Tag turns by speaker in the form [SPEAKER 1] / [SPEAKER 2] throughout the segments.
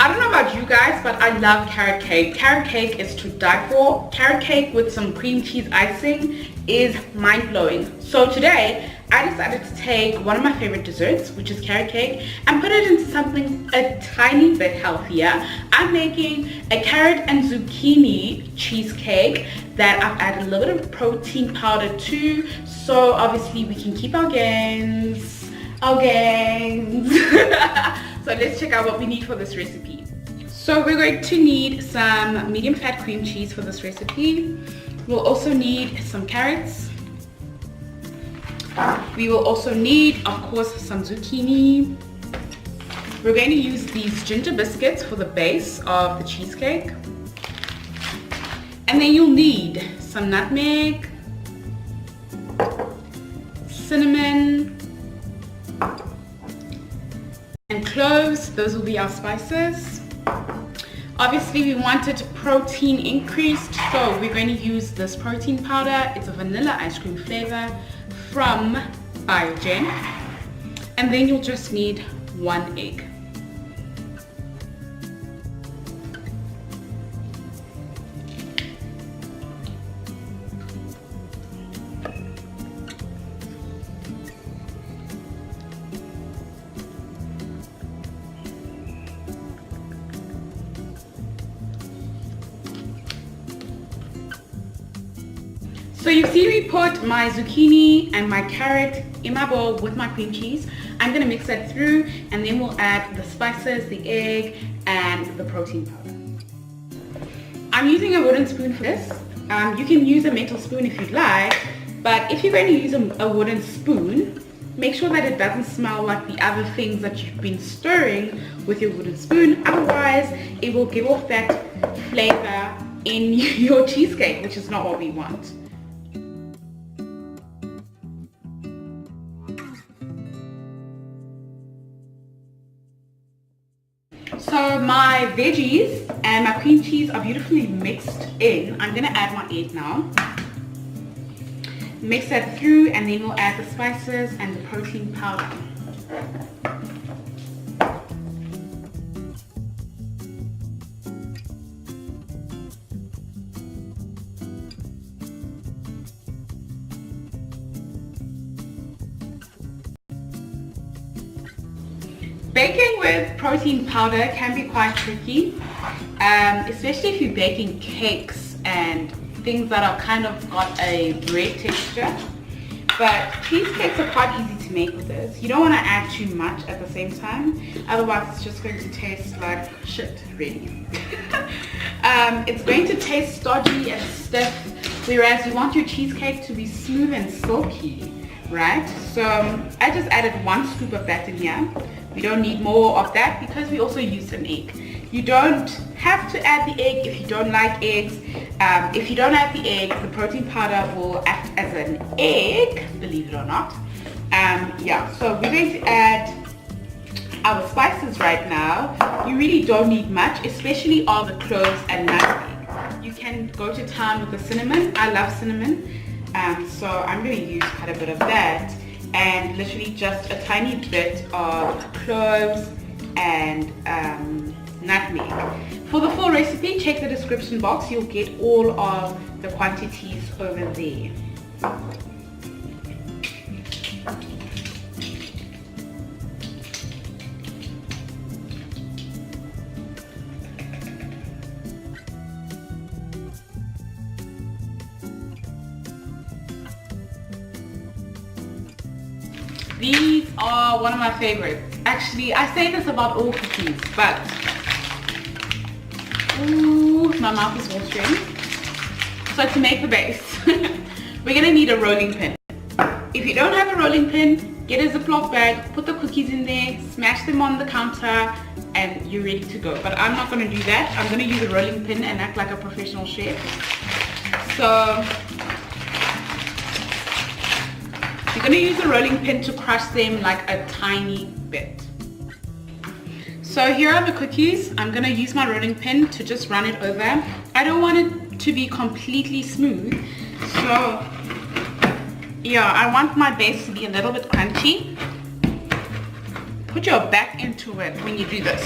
[SPEAKER 1] I don't know about you guys, but I love carrot cake. Carrot cake is to die for. Carrot cake with some cream cheese icing is mind-blowing. So today, I decided to take one of my favorite desserts, which is carrot cake, and put it into something a tiny bit healthier. I'm making a carrot and zucchini cheesecake that I've added a little bit of protein powder to, so obviously we can keep our gains. So let's check out what we need for this recipe. So we're going to need some medium fat cream cheese for this recipe. We'll also need some carrots. We will also need, of course, some zucchini. We're going to use these ginger biscuits for the base of the cheesecake. And then you'll need some nutmeg, cinnamon, and cloves. Those will be our spices. Obviously we wanted protein increased, so we're going to use this protein powder. It's a vanilla ice cream flavor from Courgette. And then you'll just need 1 egg. So you see me put my zucchini and my carrot in my bowl with my cream cheese. I'm going to mix that through, and then we'll add the spices, the egg, and the protein powder. I'm using a wooden spoon for this. You can use a metal spoon if you'd like, but if you're going to use a wooden spoon, make sure that it doesn't smell like the other things that you've been stirring with your wooden spoon. Otherwise, it will give off that flavor in your cheesecake, which is not what we want. So my veggies and my cream cheese are beautifully mixed in. I'm going to add my egg now. Mix that through, and then we'll add the spices and the protein powder. Baking with protein powder can be quite tricky, especially if you're baking cakes and things that are kind of got a bread texture. But cheesecakes are quite easy to make with this. You don't want to add too much at the same time, otherwise it's just going to taste like shit, really. It's going to taste stodgy and stiff, whereas you want your cheesecake to be smooth and silky, right? So I just added 1 scoop of that in here. We don't need more of that because we also used an egg. You don't have to add the egg if you don't like eggs. If you don't add the egg, the protein powder will act as an egg, believe it or not. Yeah, so we're going to add our spices right now. You really don't need much, especially all the cloves and nutmeg. You can go to town with the cinnamon. I love cinnamon, so I'm going to use quite a bit of that. And literally just a tiny bit of cloves and nutmeg. For the full recipe, check the description box. You'll get all of the quantities over there. These are one of my favorites. Actually, I say this about all cookies, but ooh, my mouth is watering. So to make the base, we're gonna need a rolling pin. If you don't have a rolling pin, get a Ziploc bag, put the cookies in there, smash them on the counter, and you're ready to go. But I'm not gonna do that. I'm gonna use a rolling pin and act like a professional chef. So you're going to use a rolling pin to crush them like a tiny bit. So here are the cookies. I'm going to use my rolling pin to just run it over. I don't want it to be completely smooth. So yeah, I want my base to be a little bit crunchy. Put your back into it when you do this.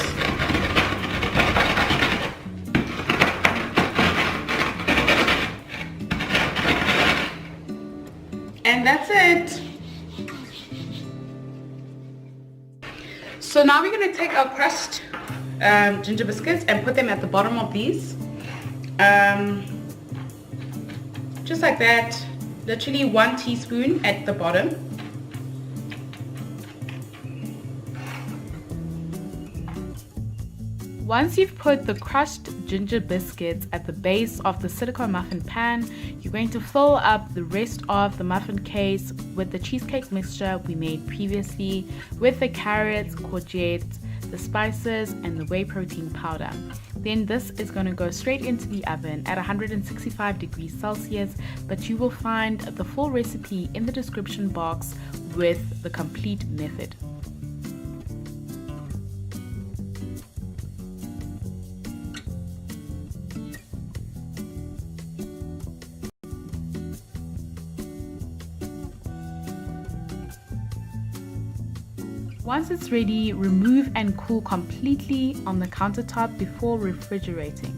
[SPEAKER 1] So now we're going to take our crushed ginger biscuits and put them at the bottom of these. Just like that. Literally 1 teaspoon at the bottom. Once you've put the crushed ginger biscuits at the base of the silicone muffin pan, you're going to fill up the rest of the muffin case with the cheesecake mixture we made previously, with the carrots, courgette, the spices, and the whey protein powder. Then this is going to go straight into the oven at 165 degrees Celsius, but you will find the full recipe in the description box with the complete method. Once it's ready, remove and cool completely on the countertop before refrigerating.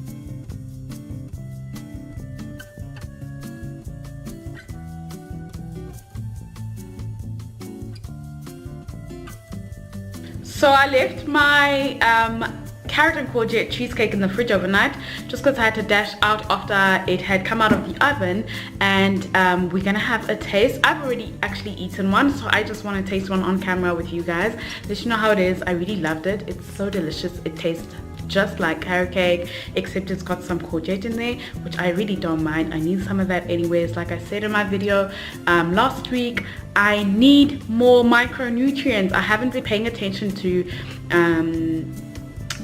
[SPEAKER 1] So I left my carrot and courgette cheesecake in the fridge overnight just because I had to dash out after it had come out of the oven, and we're gonna have a taste. I've already actually eaten one, so I just want to taste one on camera with you guys, let you know how it is. I really loved it. It's so delicious. It tastes just like carrot cake, except it's got some courgette in there, which I really don't mind. I need some of that anyways. Like I said in my video last week, I need more micronutrients. I haven't been paying attention to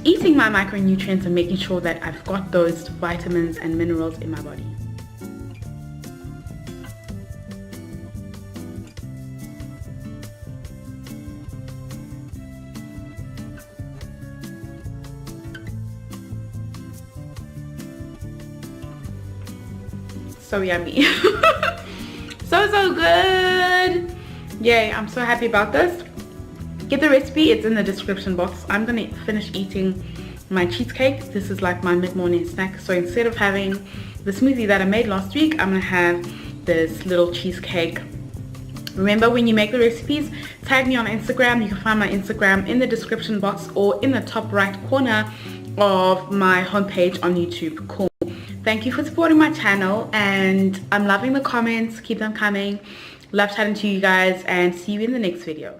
[SPEAKER 1] eating my micronutrients and making sure that I've got those vitamins and minerals in my body. So yummy. so good. Yay, I'm so happy about this. Get the recipe, it's in the description box. I'm gonna finish eating my cheesecake. This is like my mid-morning snack. So instead of having the smoothie that I made last week, I'm gonna have this little cheesecake. Remember, when you make the recipes, tag me on Instagram. You can find my Instagram in the description box or in the top right corner of my homepage on YouTube. Cool. Thank you for supporting my channel, and I'm loving the comments. Keep them coming. Love chatting to you guys, and see you in the next video.